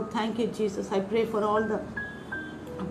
thank you, Jesus. I pray for all the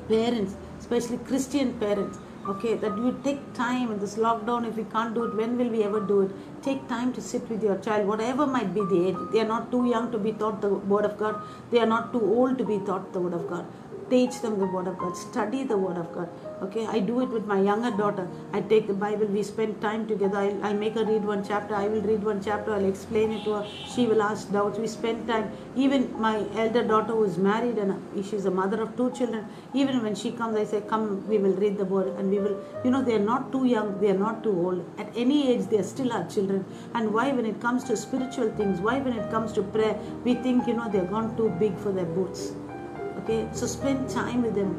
parents, especially Christian parents, okay, that you take time in this lockdown. If we can't do it, when will we ever do it? Take time to sit with your child, whatever might be the age. They are not too young to be taught the word of God. They are not too old to be taught the word of God. Teach them the word of God. Study the word of God. Okay, I do it with my younger daughter. I take the Bible, we spend time together. I make her read one chapter, I will read one chapter, I'll explain it to her. She will ask doubts. We spend time. Even my elder daughter who is married and she's a mother of 2 children, even when she comes, I say, come, we will read the word, and we will, they are not too young, they are not too old. At any age, they are still our children. And why, when it comes to spiritual things, why, when it comes to prayer, we think, they're gone too big for their boots. Okay, so spend time with them.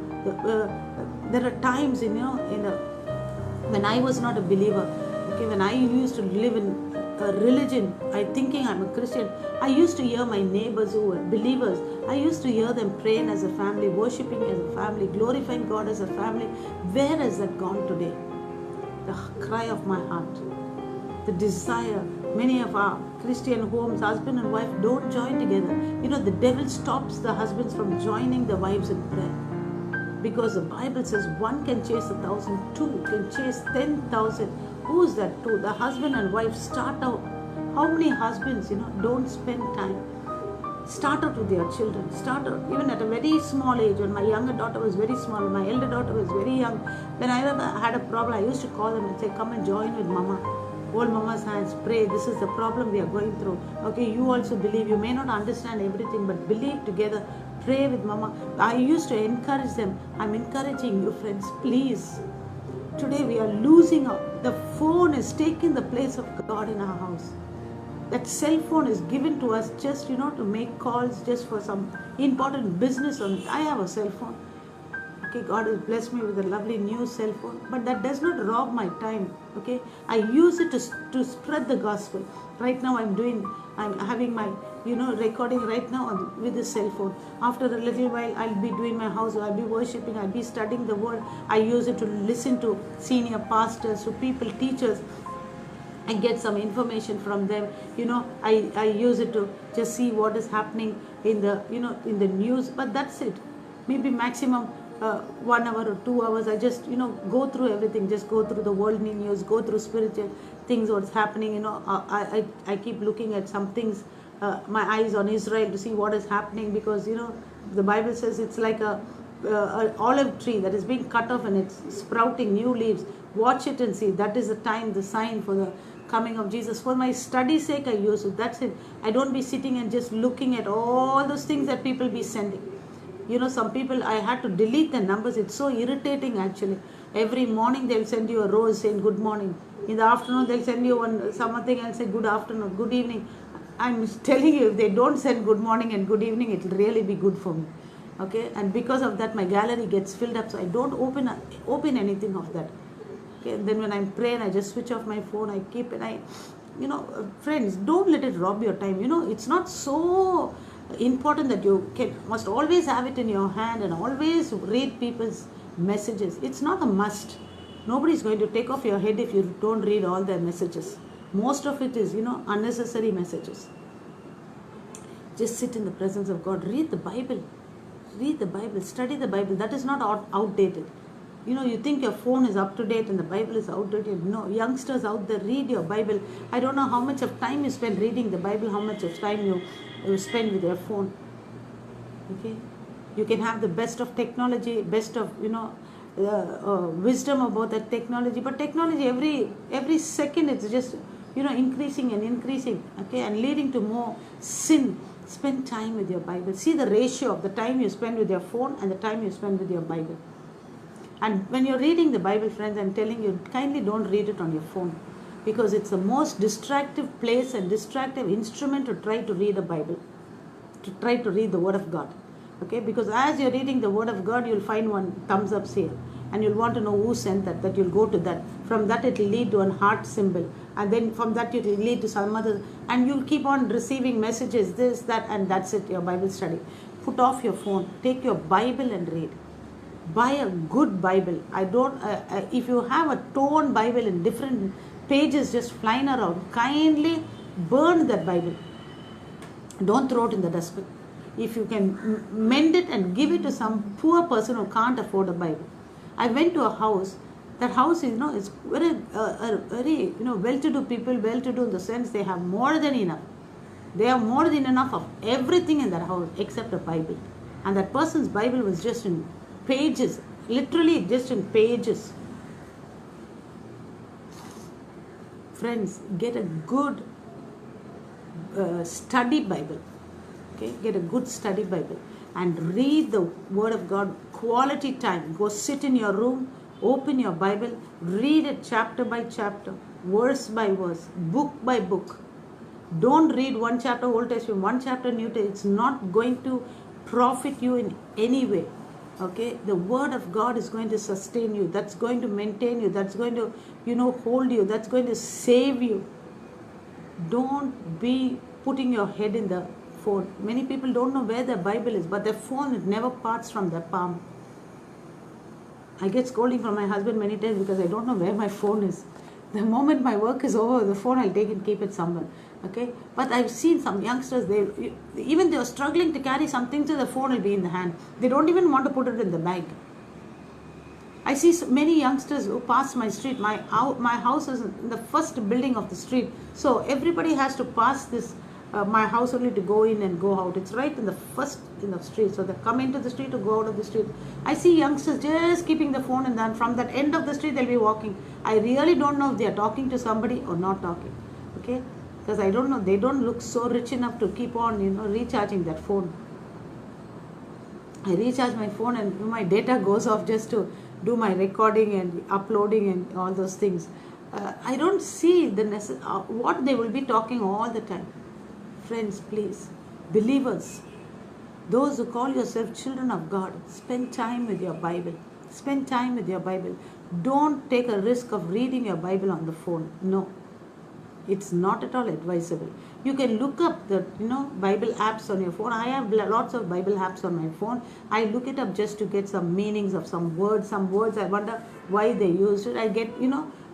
There are times, when I was not a believer, okay, when I used to live in a religion, thinking I'm a Christian, I used to hear my neighbors who were believers, I used to hear them praying as a family, worshiping as a family, glorifying God as a family. Where has that gone today? The cry of my heart, the desire. Many of our Christian homes, husband and wife don't join together. The devil stops the husbands from joining the wives in prayer, because the Bible says one can chase 1,000, two can chase 10,000. Who is that two? The husband and wife start out. How many husbands, don't spend time? Start out with your children. Start out even at a very small age. When my younger daughter was very small, my elder daughter was very young. When I ever had a problem, I used to call them and say, come and join with mama. Hold mama's hands, pray. This is the problem we are going through. Okay, you also believe. You may not understand everything, but believe together. Pray with mama. I used to encourage them. I'm encouraging you, friends. Please. Today we are losing out. The phone is taking the place of God in our house. That cell phone is given to us just, to make calls, just for some important business on it. I have a cell phone. Okay, God has blessed me with a lovely new cell phone, but that does not rob my time. Okay, I use it to spread the gospel. Right now I'm having my, recording right now with the cell phone. After a little while, I'll be doing my house, I'll be worshiping, I'll be studying the word. I use it to listen to senior pastors, to people, teachers, and get some information from them. I use it to just see what is happening in the, in the news, but that's it. Maybe maximum 1 hour or 2 hours, I just, go through everything, just go through the worldly news, go through spiritual things, what's happening, I keep looking at some things, my eyes on Israel to see what is happening, because, the Bible says it's like a olive tree that is being cut off and it's sprouting new leaves. Watch it and see. That is the time, the sign for the coming of Jesus. For my study sake, I use it. That's it. I don't be sitting and just looking at all those things that people be sending. Some people, I had to delete the numbers. It's so irritating actually. Every morning they'll send you a rose saying good morning. In the afternoon they'll send you something and say good afternoon, good evening. I'm telling you, if they don't send good morning and good evening, it will really be good for me. Okay, and because of that, my gallery gets filled up, so I don't open anything of that. Okay, and then when I'm praying, I just switch off my phone. I keep it. Friends, don't let it rob your time. It's not so important that you must always have it in your hand and always read people's messages. It's not a must. Nobody's going to take off your head if you don't read all their messages. Most of it is, unnecessary messages. Just sit in the presence of God. Read the Bible. Read the Bible. Study the Bible. That is not outdated. You think your phone is up to date and the Bible is outdated. No, youngsters out there, read your Bible. I don't know how much of time you spend reading the Bible, how much of time you spend with your phone. Okay, you can have the best of technology, best of wisdom about that technology, but technology every second it's just increasing and increasing. Okay, and leading to more sin. Spend time with your Bible. See the ratio of the time you spend with your phone and the time you spend with your Bible. And when you're reading the Bible, friends, I'm telling you, kindly don't read it on your phone, because it's the most distractive place and distractive instrument to try to read a Bible, to try to read the Word of God. Okay, because as you're reading the Word of God, you'll find one thumbs up sale, and you'll want to know who sent that you'll go to that. From that, it will lead to a heart symbol, and then from that, it will lead to some other, and you'll keep on receiving messages, this, that, and that's it, your Bible study. Put off your phone, take your Bible and read. Buy a good Bible. If you have a torn Bible in different pages just flying around, kindly burn that Bible. Don't throw it in the dustbin. if you can mend it and give it to some poor person who can't afford a Bible. I went to a house. That house is, is very well-to-do people, well-to-do in the sense they have more than enough. They have more than enough of everything in that house except a Bible. And that person's Bible was just in pages, literally just in pages. Friends, get a good study Bible. Okay, get a good study Bible and read the Word of God. Quality time. Go sit in your room, open your Bible, read it chapter by chapter, verse by verse, book by book. Don't read one chapter Old Testament, one chapter New Testament. It's not going to profit you in any way. Okay, the Word of God is going to sustain you. That's going to maintain you. That's going to, hold you. That's going to save you. Don't be putting your head in the phone. Many people don't know where their Bible is, but their phone, it never parts from their palm. I get scolding from my husband many times because I don't know where my phone is. The moment my work is over, the phone I'll take and keep it somewhere. Okay, but I've seen some youngsters, they are struggling to carry something, so the phone will be in the hand. They don't even want to put it in the bag. I see many youngsters who pass my street. My house is in the first building of the street, so everybody has to pass this my house only to go in and go out. It's right in the first in the street, so they come into the street to go out of the street. I see youngsters just keeping the phone, and then from that end of the street they'll be walking. I really don't know if they are talking to somebody or not talking. Okay, because I don't know. They don't look so rich enough to keep on recharging that phone. I recharge my phone and my data goes off just to do my recording and uploading and all those things. I don't see what they will be talking all the time. Friends, please, believers, those who call yourselves children of God, spend time with your Bible. Spend time with your Bible. Don't take a risk of reading your Bible on the phone. No, it's not at all advisable. You can look up the Bible apps on your phone. I have lots of Bible apps on my phone. I look it up just to get some meanings of some words. Some words I wonder why they used it. I get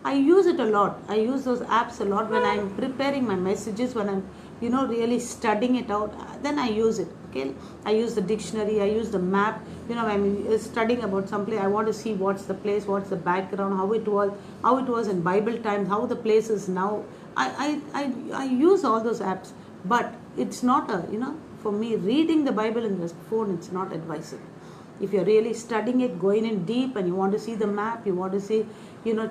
I use it a lot. I use those apps a lot when I'm preparing my messages, when I'm really studying it out. Then I use it. Okay, I use the dictionary. I use the map. I'm studying about some place. I want to see what's the place, what's the background, how it was in Bible times, how the place is now. I use all those apps, but it's not for me reading the Bible in the phone. It's not advisable. If you're really studying it, going in deep, and you want to see the map, you want to see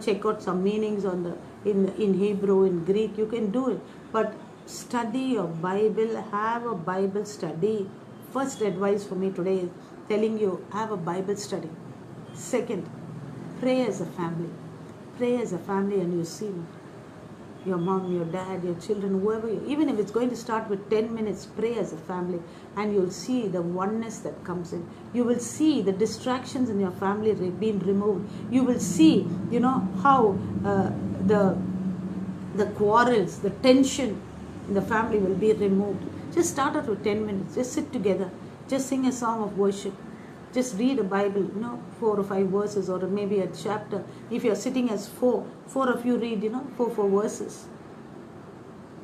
check out some meanings on in Hebrew, in Greek, you can do it. But study your Bible. Have a Bible study. First advice for me today is telling you, have a Bible study. Second, pray as a family. Pray as a family, and you see your mom, your dad, your children, whoever even if it's going to start with 10 minutes, pray as a family, and you'll see the oneness that comes in. You will see the distractions in your family being removed. You will see, how the quarrels, the tension in the family will be removed. Just start out with 10 minutes. Just sit together. Just sing a song of worship. Just read a Bible, 4 or 5 verses, or maybe a chapter. If you're sitting as four of you read, 4 verses.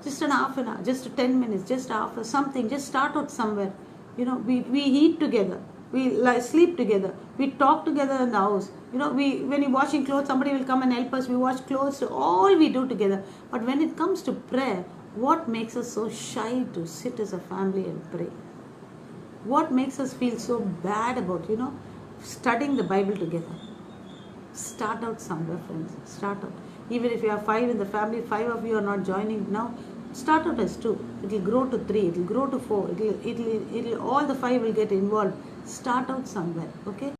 Just an half an hour, just 10 minutes, just after something. Just start out somewhere. We eat together. We sleep together. We talk together in the house. When you're washing clothes, somebody will come and help us. We wash clothes. All we do together. But when it comes to prayer, what makes us so shy to sit as a family and pray? What makes us feel so bad about, studying the Bible together? Start out somewhere, friends. Start out. Even if you have 5 in the family, 5 of you are not joining now, start out as 2. It will grow to 3. It will grow to 4. It'll all the 5 will get involved. Start out somewhere, okay?